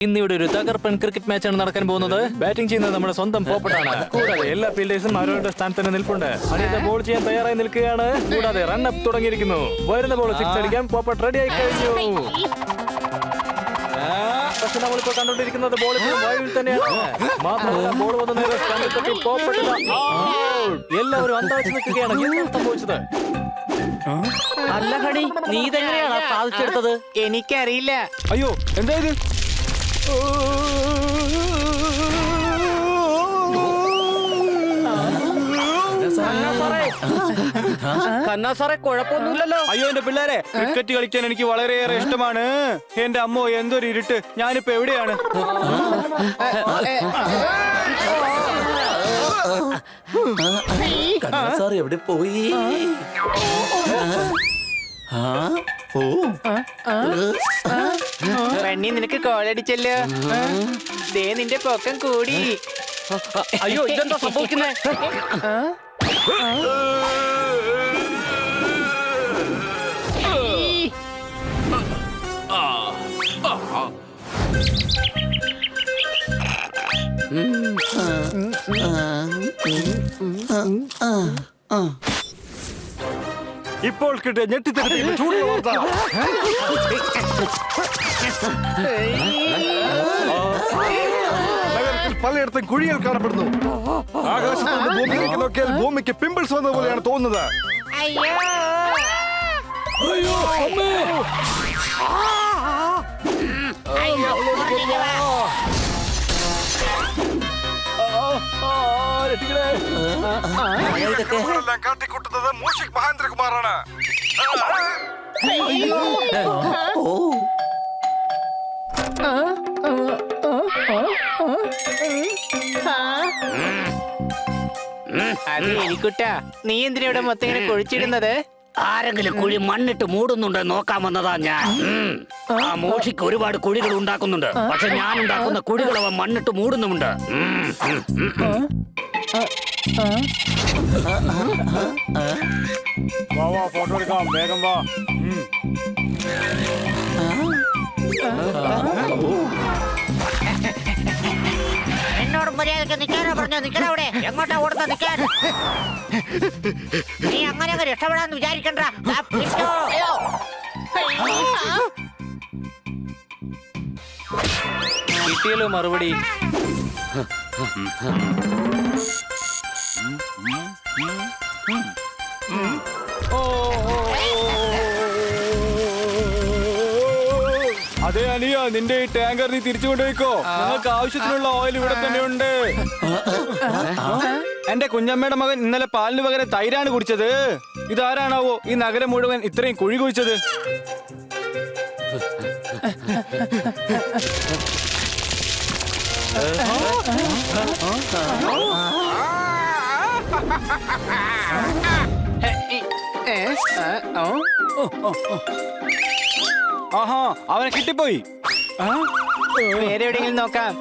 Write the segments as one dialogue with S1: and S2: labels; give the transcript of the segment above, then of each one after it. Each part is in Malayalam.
S1: ഇന്നിവിടെ ഒരു തകർപ്പൻ ക്രിക്കറ്റ് മാച്ചാണ് നടക്കാൻ പോകുന്നത്. ബാറ്റിംഗ് ചെയ്യുന്നത് നമ്മുടെ സ്വന്തം പോപ്പട്ടാണ്. കൂടാതെ എല്ലാ ഫീൽഡേഴ്സും അവരവരുടെ സ്ഥാനത്ത് തന്നെ നിൽപ്പുണ്ട്. അനിത ബോൾ ചെയ്യാൻ തയ്യാറായി നിൽക്കുകയാണ്. കൂടാതെ റണ്ണപ്പ് തുടങ്ങിയിരിക്കുന്നു. വരുന്ന ബോൾ സിക്സ് അടിക്കാൻ പോപ്പട്ട് റെഡി ആയി കഴിഞ്ഞു. പക്ഷെ നമ്മളിപ്പോ കണ്ടോണ്ടിരിക്കുന്നത് ബോൾ വായുവിൽ തന്നെയാണ്. മാത്രമല്ല ബോൾ വന്ന നേരെ സ്ഥാനത്തെത്തി പോപ്പട്ട് എല്ലാവരും അന്താഴ്ച നിൽക്കുകയാണ്. എന്താണ് സംഭവിച്ചത്?
S2: അല്ല ഹണി, നീ ഇതെങ്ങനെയാണ് സാധിച്ചെടുത്തത്?
S3: എനിക്കറിയില്ല.
S4: അയ്യോ, എന്താ ഇത്?
S2: കന്നാ സാറേ, കുഴപ്പമൊന്നുമില്ലല്ലോ.
S4: അയ്യോ എന്റെ പിള്ളേരെ, ക്രിക്കറ്റ് കളിക്കാൻ എനിക്ക് വളരെയേറെ ഇഷ്ടമാണ്. എന്റെ അമ്മോ, എന്തൊരു ഇരുട്ട്! ഞാനിപ്പോ എവിടെയാണ്?
S5: സാർ എവിടെ പോയി?
S3: റണ്ണി, നിനക്ക് കോളടിച്ചല്ലോ. ദേ നിന്റെ പൊക്കം കൂടി.
S2: അയ്യോ, ഇതെന്താ സംഭവിക്കുന്നേ?
S4: ഇപ്പോൾ കിട്ടിയ ഞെട്ടിത്തെറിപ്പിക്കുന്ന ചൂടുള്ള വാർത്ത. നഗരത്തിൽ പലയിടത്തും കുഴികൾ കാണപ്പെടുന്നു. ആകാശത്തോട് ഭൂമിയിലേക്ക് നോക്കിയാൽ ഭൂമിക്ക് പിമ്പിൾസ് വന്ന പോലെയാണ് തോന്നുന്നത്. കാട്ടിക്കൂട്ടുന്നത് മൂഷിക് മഹേന്ദ്രകുമാറാണ്.
S3: അത് എലിക്കുട്ടാ, നീ എന്തിനാ ഇവിടെ മൊത്തം ഇങ്ങനെ കുഴിച്ചിടുന്നത്?
S2: ആരെങ്കിലും കുഴി മണ്ണിട്ട് മൂടുന്നുണ്ടോ നോക്കാൻ വന്നതാ ഞാൻ. ആ മൂഷിക്ക് ഒരുപാട് കുഴികൾ ഉണ്ടാക്കുന്നുണ്ട്. പക്ഷെ ഞാൻ ഉണ്ടാക്കുന്ന കുഴികൾ അവൻ മണ്ണിട്ട് മൂടുന്നുമുണ്ട്.
S4: ഫോട്ടോ എടുക്കാം, വേഗം വാ.
S6: എന്നോട് മര്യാദക്ക് നിൽക്കാനോ പറഞ്ഞോ? നിൽക്കണ അവിടെ, എങ്ങോട്ടാ ഓടുന്ന? നിൽക്കാൻ നീ അങ്ങനെ രക്ഷപ്പെടാന്ന് വിചാരിക്കണ്ട.
S1: കിട്ടിയല്ലോ മറുപടി.
S4: അതെ അനിയ, നിന്റെ ഈ ടാങ്കർ നീ തിരിച്ചു കൊണ്ടുപോയിക്കോ. ഞങ്ങൾക്ക് ആവശ്യത്തിനുള്ള ഓയിൽ ഇവിടെ തന്നെ ഉണ്ട്. എന്റെ കുഞ്ഞമ്മയുടെ മകൻ ഇന്നലെ പാലിന് പകരം തൈരാണ് കുടിച്ചത്. ഇതാരാണാവോ ഈ നഗരം മുഴുവൻ ഇത്രയും കുഴി കുഴിച്ചത്? ആഹാ, അവനെ കിട്ടിപ്പോയി.
S3: വേറെ എവിടെയെങ്കിലും നോക്കാം.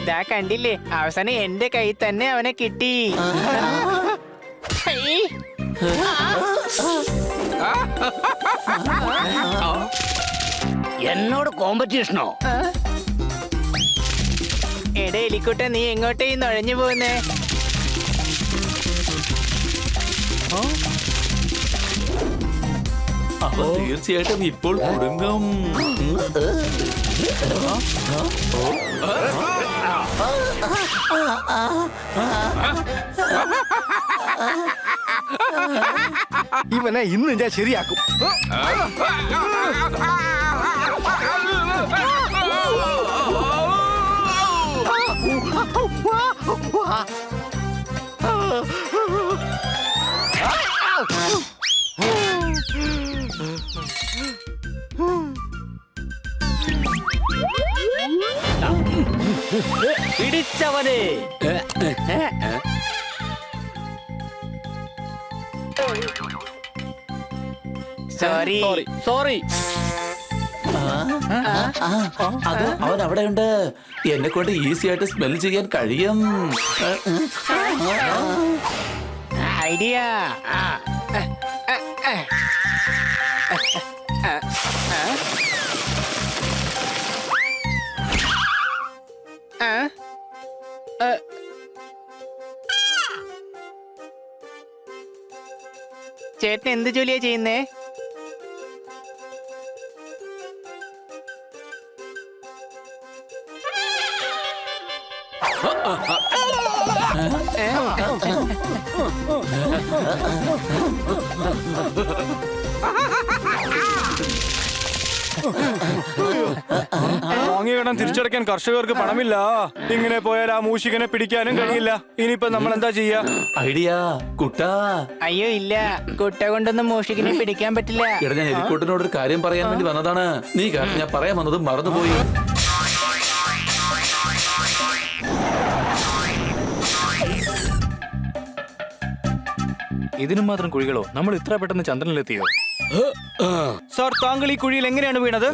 S3: ദാ കണ്ടില്ലേ, അവസാനം എന്റെ കയ്യിൽ തന്നെ അവനെ കിട്ടി.
S2: എന്നോട് കോമ്പറ്റീഷനോ?
S3: എടേ എലിക്കുട്ട, നീ എങ്ങോട്ടേ നുഴഞ്ഞു പോകുന്നേ?
S5: അപ്പൊ തീർച്ചയായിട്ടും ഇപ്പോൾ കുടുങ്ങും.
S4: ഇവനെ ഇന്ന് ഞാൻ ശരിയാക്കും.
S2: പിടിച്ചവനെ.
S3: സോറി.
S2: സോറി.
S5: അത് അവൻ അവിടെയുണ്ട്. എന്നെ കൊണ്ട് ഈസി ആയിട്ട് സ്മെൽ ചെയ്യാൻ കഴിയും.
S3: ഐഡിയ. ചേട്ടൻ എന്ത് ജോലിയാ ചെയ്യുന്നേ?
S4: വാങ്ങിയ കടം തിരിച്ചടയ്ക്കാൻ കർഷകർക്ക് പണമില്ല. ഇങ്ങനെ പോയാൽ ആ മൂഷികനെ പിടിക്കാനും കഴിയില്ല. ഇനിയിപ്പോ നമ്മൾ എന്താ ചെയ്യാ?
S5: ഐഡിയ കുട്ടാ.
S3: അയ്യോ ഇല്ല, കുട്ട കൊണ്ടൊന്നും മൂഷിക്കിനെ പിടിക്കാൻ പറ്റില്ല.
S5: എടാ, ഞാൻ എലിക്കുട്ടനോട് ഒരു കാര്യം പറയാൻ വേണ്ടി വന്നതാണ്. നീ കാരണം ഞാൻ പറയാൻ വന്നത് മറന്നുപോയി.
S1: ഇതിനും മാത്രം കുഴികളോ? നമ്മൾ ഇത്ര പെട്ടെന്ന് ചന്ദ്രനിലെത്തിയോ?
S4: സാർ, താങ്കൾ ഈ കുഴിയിൽ എങ്ങനെയാണ് വീണത്?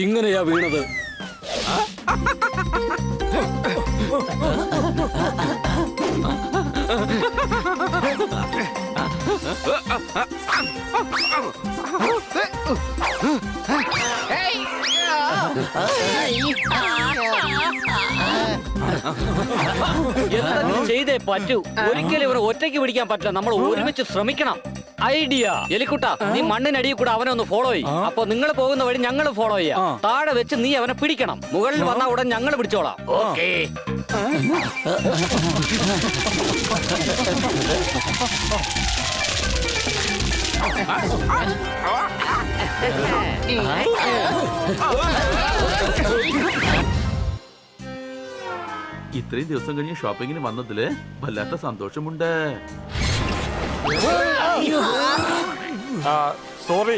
S2: ഇങ്ങനെയാ വീണത്. എന്തെങ്കിലും ചെയ്തേ പറ്റൂ. ഒരിക്കലും ഇവരെ ഒറ്റയ്ക്ക് പിടിക്കാൻ പറ്റില്ല. നമ്മൾ ഒരുമിച്ച് ശ്രമിക്കണം. ഐഡിയ. എലിക്കുട്ട, നീ മണ്ണിനടിയിൽ കൂടെ അവനെ ഒന്ന് ഫോളോ ചെയ്യും. അപ്പൊ നിങ്ങൾ പോകുന്ന വഴി ഞങ്ങൾ ഫോളോ ചെയ്യാം. താഴെ വെച്ച് നീ അവനെ പിടിക്കണം. മുകളിൽ വന്ന ഉടൻ ഞങ്ങൾ പിടിച്ചോളാം. ഓക്കേ.
S5: ഇത്രയും ദിവസം കഴിഞ്ഞ് ഷോപ്പിങ്ങിന് വന്നതില് വല്ലാത്ത സന്തോഷമുണ്ട്.
S1: സോറി.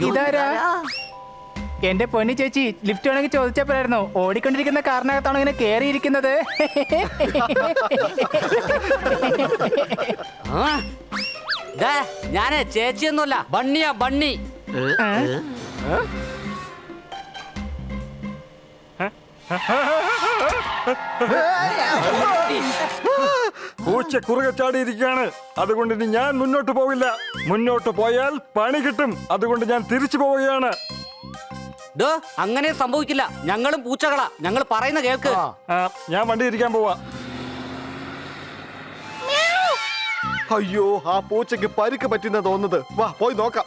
S3: ഇതാരാ? എന്റെ പൊന്നി ചേച്ചി, ലിഫ്റ്റ് വേണമെങ്കിൽ ചോദിച്ചപ്പോഴായിരുന്നു. ഓടിക്കൊണ്ടിരിക്കുന്ന കാറിനകത്താണോ ഇങ്ങനെ കേറിയിരിക്കുന്നത്?
S2: ഞാനേ ചേച്ചിയൊന്നുമല്ല, ബണ്ണിയാ ബണ്ണി.
S7: പൂച്ച കുറുകെ ചാടിയിരിക്കുകയാണ്. അതുകൊണ്ട് ഇനി ഞാൻ മുന്നോട്ട് പോവില്ല. മുന്നോട്ട് പോയാൽ പണി കിട്ടും. അതുകൊണ്ട് ഞാൻ തിരിച്ചു പോവുകയാണ്.
S2: അങ്ങനെ സംഭവിക്കില്ല. ഞങ്ങളും പൂച്ചകളാ. ഞങ്ങൾ പറയുന്ന കേൾക്ക്.
S7: ഞാൻ വണ്ടി ഇരിക്കാൻ പോവാ.
S8: അയ്യോ, ആ പൂച്ചയ്ക്ക് പരിക്ക് പറ്റുന്ന തോന്നുന്നത്. വാ പോയി നോക്കാം.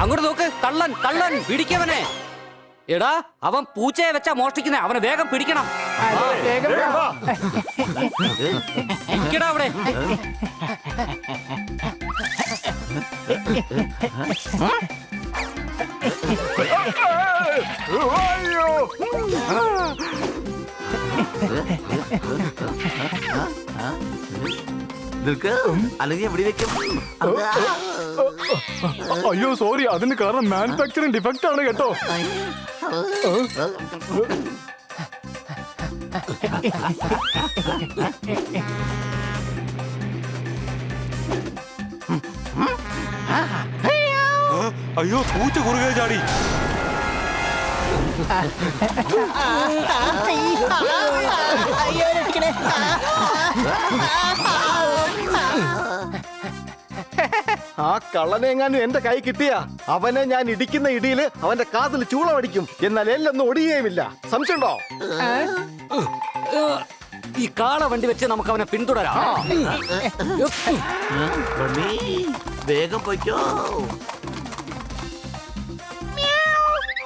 S2: അങ്ങോട്ട് നോക്ക്. കള്ളൻ കള്ളൻ, പിടിക്കവനെ. എടാ, അവൻ പൂച്ചയെ വെച്ചാ മോഷ്ടിക്കുന്നേ. അവനെ വേഗം പിടിക്കണം. ഇരിക്കടാ അവിടെ.
S7: അയ്യോ,
S5: അല്ലെങ്കിൽ എവിടെ വെക്കും?
S7: അയ്യോ സോറി. അതിന് കാരണം മാനുഫാക്ചറിംഗ് ഡിഫക്റ്റ് ആണ് കേട്ടോ.
S8: അയ്യോ, പൂച്ച കുറുകെ ചാടി. ആ കള്ളനെ എങ്ങാനും എന്റെ കൈ കിട്ടിയ അവനെ ഞാൻ ഇടിക്കുന്ന ഇടിയില് അവന്റെ കാതിൽ ചൂളമടിക്കും. എന്നാൽ എല്ലൊന്നും ഒടിയുകയുമില്ല. സംശയമുണ്ടോ?
S2: ഈ കാള വണ്ടി വെച്ച് നമുക്ക് അവനെ പിന്തുടരാം.
S5: വേഗം പൊയ്ക്കോ.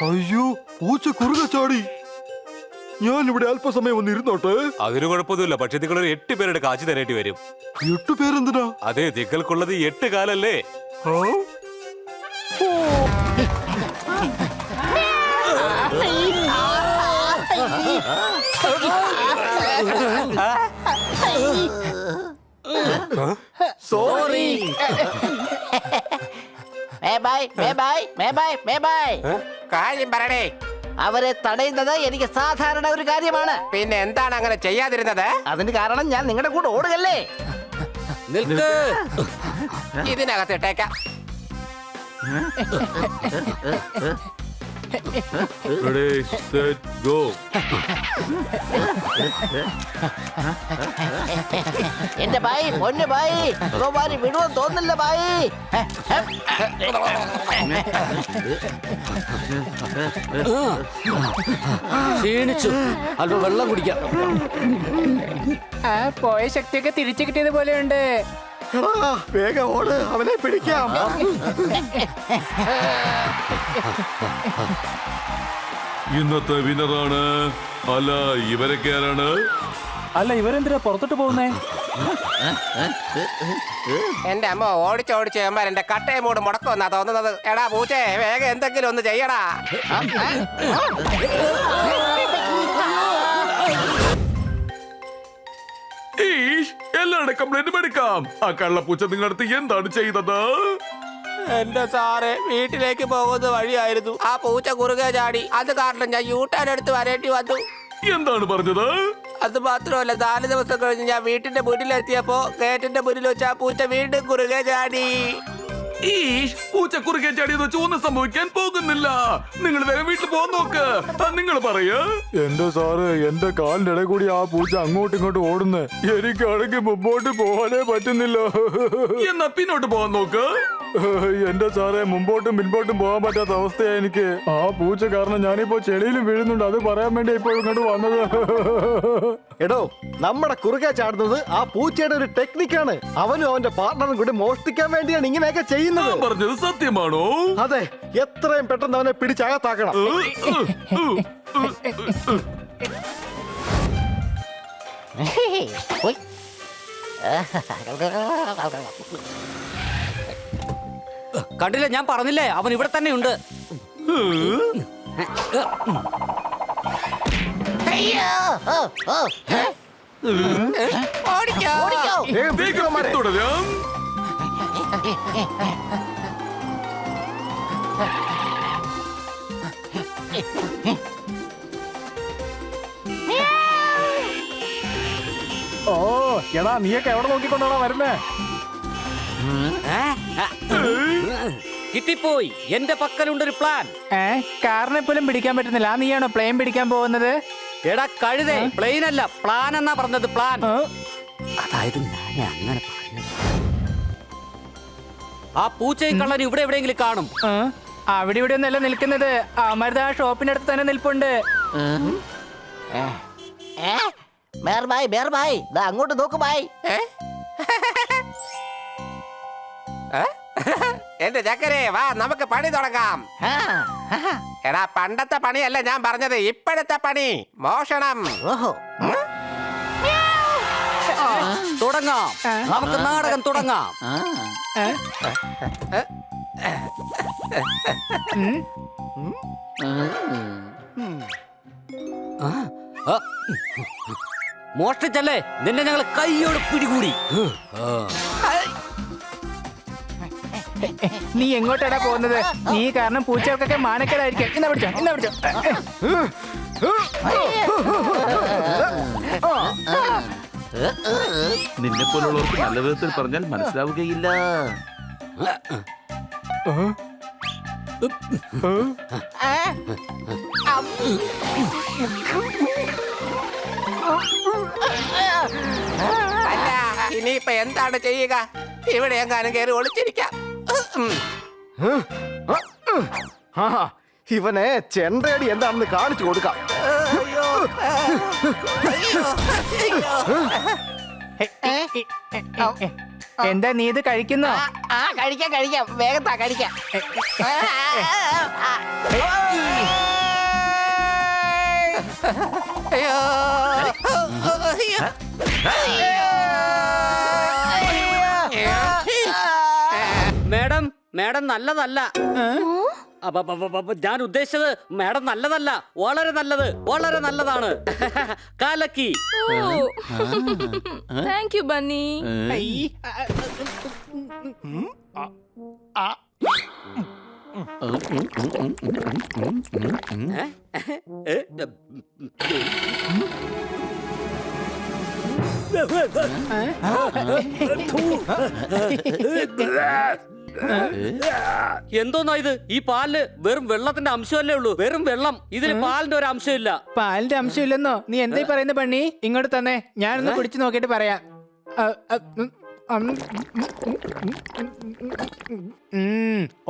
S7: അയ്യോ, പൂച്ച കുറുകെ ചാടി. ഞാൻ ഇവിടെ അല്പസമയം ഒന്ന് ഇരുന്നോട്ടെ.
S9: അതിന് കുഴപ്പമൊന്നുമില്ല. പക്ഷെ നിങ്ങളൊരു 8 പേരുടെ കാശ് തരേണ്ടി വരും.
S7: 8 പേരെന്തിനാ?
S9: അതെ, നിങ്ങൾക്കുള്ളത് 8 കാലല്ലേ?
S6: സോറി.
S3: കാര്യം പറയണേ.
S6: അവരെ തടയുന്നത് എനിക്ക് സാധാരണ ഒരു കാര്യമാണ്.
S3: പിന്നെ എന്താണ് അങ്ങനെ ചെയ്യാതിരുന്നത്?
S6: അതിന് കാരണം ഞാൻ നിങ്ങളുടെ കൂടെ ഓടുകല്ലേ.
S2: നിൽക്ക്.
S3: ഇതിനകത്തിട്ടേക്കാം.
S9: Ready, set, go.
S6: എന്റെ ബായി പൊന്നു ബായി ഗോപാരി വിടുവെന്ന് തോന്നില്ല ബായി.
S2: ക്ഷീണിച്ചു. അല്പം വെള്ളം കുടിക്കാം.
S3: പോയ ശക്തിയൊക്കെ തിരിച്ചു കിട്ടിയത് പോലെയുണ്ട്.
S8: എടാ, വേഗം ഓട്, അവനെ പിടിക്കാം.
S9: ഇന്നത്തെ വിന്നറാണ്. അല്ല, ഇവരൊക്കെ ആരാണ്?
S1: അല്ല ഇവരെന്തിനാ പുറത്തോട്ട് പോകുന്നേ?
S3: എന്റെ അമ്മ ഓടിച്ചോടിച്ച് അമ്മ എന്റെ കട്ടയെ മൂട് മുടക്കുമെന്നാ തോന്നുന്നത്. എടാ പൂച്ചേ, വേഗം എന്തെങ്കിലും ഒന്ന് ചെയ്യടാ.
S9: എല്ലാവരുടെ കംപ്ലൈന്റും എടുക്കാം. ആ കള്ളപ്പൂച്ച നിങ്ങളുടെ അടുത്ത് എന്താണ് ചെയ്തത്?
S3: എന്റെ സാറേ, വീട്ടിലേക്ക് പോകുന്ന വഴിയായിരുന്നു. ആ പൂച്ച കുറുകെ ചാടി. അത് കാരണം ഞാൻ യൂട്ടേൺ എടുത്ത് വരേണ്ടി വന്നു.
S9: എന്താണ് പറഞ്ഞത്?
S3: അത് മാത്രമല്ല, 4 ദിവസം കഴിഞ്ഞ് ഞാൻ വീട്ടിന്റെ മുന്നിലെത്തിയപ്പോ ഗേറ്റിന്റെ മുന്നിൽ വെച്ച് ആ പൂച്ച വീണ്ടും കുറുകെ ചാടി.
S9: പൂച്ച കുറുകെ ചാടിയെന്ന് വെച്ച് ഒന്നും സംഭവിക്കാൻ പോകുന്നില്ല. നിങ്ങൾ വേഗം വീട്ടിൽ പോകാൻ നോക്ക്. നിങ്ങൾ പറയൂ.
S7: എന്റെ സാറ്, എന്റെ കാലിന്റെ ഇടയിൽ കൂടി ആ പൂച്ച അങ്ങോട്ടും ഇങ്ങോട്ടും ഓടുന്നേ. എനിക്കാണെങ്കിൽ മുമ്പോട്ട് പോകാനേ പറ്റുന്നില്ല.
S9: എന്നാ പിന്നോട്ട് പോകാൻ നോക്ക്.
S7: എന്റെ സാറേ, മുമ്പോട്ടും പിൻപോട്ടും പോകാൻ പറ്റാത്ത അവസ്ഥയാ എനിക്ക്. ആ പൂച്ച കാരണം ഞാനിപ്പോ ചെളിയിലും വീഴുന്നുണ്ട്. അത് പറയാൻ വേണ്ടി ഇപ്പോൾ ഇങ്ങോട്ട് വന്നത്.
S8: എടോ, നമ്മുടെ കുറുകെ ചാടുന്നത് ആ പൂച്ചയുടെ ഒരു ടെക്നിക്കാണ്. അവനും അവന്റെ പാർട്ണറും കൂടി മോഷ്ടിക്കാൻ വേണ്ടിയാണ് ഇങ്ങനെയൊക്കെ ചെയ്യുന്നത്.
S9: പറഞ്ഞത് സത്യമാണോ?
S8: അതെ, എത്രയും പെട്ടെന്ന് അവനെ പിടിച്ചകത്താക്കണം.
S6: പോയി.
S2: കണ്ടില്ല, ഞാൻ പറഞ്ഞില്ലേ അവൻ ഇവിടെ തന്നെ ഉണ്ട്.
S6: അയ്യോ, ഓ, ഓ.
S3: ഓടിക്കോ.
S8: വേഗം പിടിക്കൂ അവന്മാരെ.
S9: തുടരാം.
S7: ഓ എടാ, നീയൊക്കെ എവിടെ നോക്കിക്കൊണ്ടാണോ വരുന്നേ?
S2: കിട്ടിപ്പോയി. എന്റെ പക്കലുണ്ടൊരു പ്ലാൻ.
S3: കാറിനെ പോലും പിടിക്കാൻ പറ്റുന്നില്ല. നീയാണോ പ്ലെയിൻ പിടിക്കാൻ പോകുന്നത്?
S2: എടാ കഴുതേ, പ്ലെയിൻ അല്ല പ്ലാൻ എന്നാ പറഞ്ഞത്. പ്ലാൻ. അതായത് ഞാൻ അങ്ങനെ പറഞ്ഞത്. ആ പൂച്ചയും കള്ളനും ഇവിടെ എവിടെയെങ്കിലും കാണും.
S3: അവിടെ ഇവിടെ ഒന്നല്ല നിൽക്കുന്നത്. അമൃത ആ ഷോപ്പിന്റെ അടുത്ത് തന്നെ നിൽപ്പുണ്ട്.
S6: ബേർ ബായ്, ബേർ ബായ്, ദാ അങ്ങോട്ട് നോക്ക് ബായ്.
S3: എന്റെ ചക്കരെ വാ, നമുക്ക് പണി തുടങ്ങാം.
S6: ആ, ആ,
S3: എടാ, പണ്ടത്തെ പണിയല്ല ഞാൻ പറഞ്ഞത്, ഇപ്പോഴത്തെ പണി. മോഷണം.
S6: ഓഹോ.
S2: തുടങ്ങാം. നമുക്ക് നാടകം തുടങ്ങാം. ആ. മോഷ്ടിച്ചല്ലേ നിന്നെ ഞങ്ങൾ കൈയോട് പിടികൂടി.
S3: നീ എങ്ങോട്ടാടാ പോകുന്നത്? നീ കാരണം പൂച്ചകൾക്കൊക്കെ മാനക്കേടായിരിക്കും. ഇന്നാ പിടിച്ചോ, ഇന്നാ പിടിച്ചോ.
S5: നിന്നെ പോലുള്ളവർക്ക് നല്ല വിധത്തിൽ പറഞ്ഞാൽ മനസ്സിലാവുകയില്ല.
S3: അല്ല, ഇനിയിപ്പൊ എന്താണ് ചെയ്യുക? ഇവിടെ എങ്ങാനും കയറി ഒളിച്ചിരിക്കാം.
S8: ആ, ഇവനെ ചെണ്ടയടി എന്താണെന്ന് കാണിച്ചു കൊടുക്കാം.
S3: അയ്യോ, അയ്യോ, അയ്യോ. എന്താ നീ ഇത് കഴിക്കുന്നോ?
S6: ആ, കഴിക്കാം കഴിക്കാം, വേഗത്താ കഴിക്കാം.
S3: അയ്യോ,
S2: മേഡം, മേഡം നല്ലതല്ല. ഞാൻ ഉദ്ദേശിച്ചത് മേഡം നല്ലതല്ല. വളരെ നല്ലത്, വളരെ നല്ലതാണ്. കാലക്കി.
S10: Thank you Banni.
S2: എന്തോന്നാ ഇത്? ഈ പാലില് വെറും വെള്ളത്തിന്റെ അംശമല്ലേ ഉള്ളൂ. വെറും വെള്ളം. ഇതിൽ പാലിന്റെ ഒരു അംശമില്ല.
S10: പാലിന്റെ അംശമില്ലെന്നോ? നീ എന്തായി പറയുന്നത് പണ്ണി? ഇങ്ങോട്ട് തന്നെ, ഞാനൊന്ന് കുടിച്ചു നോക്കിയിട്ട് പറയാം.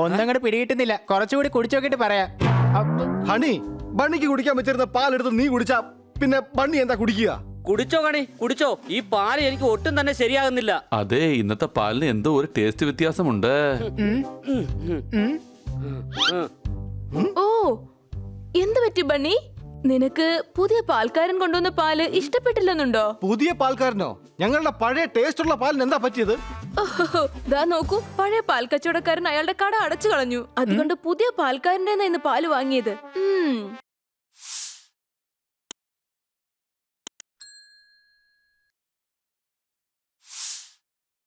S10: ഒന്നങ്ങോട്ട് പിടികിട്ടുന്നില്ല. കുറച്ചുകൂടി കുടിച്ചു നോക്കിയിട്ട് പറയാം.
S8: ഹണി, ബണ്ണിക്ക് കുടിക്കാൻ വെച്ചിരുന്ന പാലെടുത്ത് നീ കുടിച്ചാ പിന്നെ ബണ്ണി എന്താ കുടിക്കുക?
S2: കുടിച്ചോ കണി, കുടിച്ചോ. ഈ പാല് എനിക്ക് ഒട്ടും തന്നെ ശരിയാകുന്നില്ല.
S5: അതെ, ഇന്നത്തെ പാലിന് എന്തോ ഒരു ടേസ്റ്റ് വ്യത്യാസമുണ്ട്.
S11: ഓ, എന്ത് പറ്റി ബണ്ണി? നിനക്ക് പുതിയ പാൽക്കാരൻ കൊണ്ടുവന്ന പാല് ഇഷ്ടപ്പെട്ടില്ലെന്നുണ്ടോ?
S8: പുതിയ പാൽക്കാരനോ? ഞങ്ങളുടെ പഴയ ടേസ്റ്റ് ഉള്ള പാലിന് എന്താ പറ്റിയത്?
S11: ഓഹോ, ദാ നോക്കൂ, പഴയ പാൽ കച്ചവടക്കാരൻ അയാളുടെ കട അടച്ചു കളഞ്ഞു. അതുകൊണ്ട് പുതിയ പാൽക്കാരന്റെ ഇന്ന് പാല് വാങ്ങിയത്.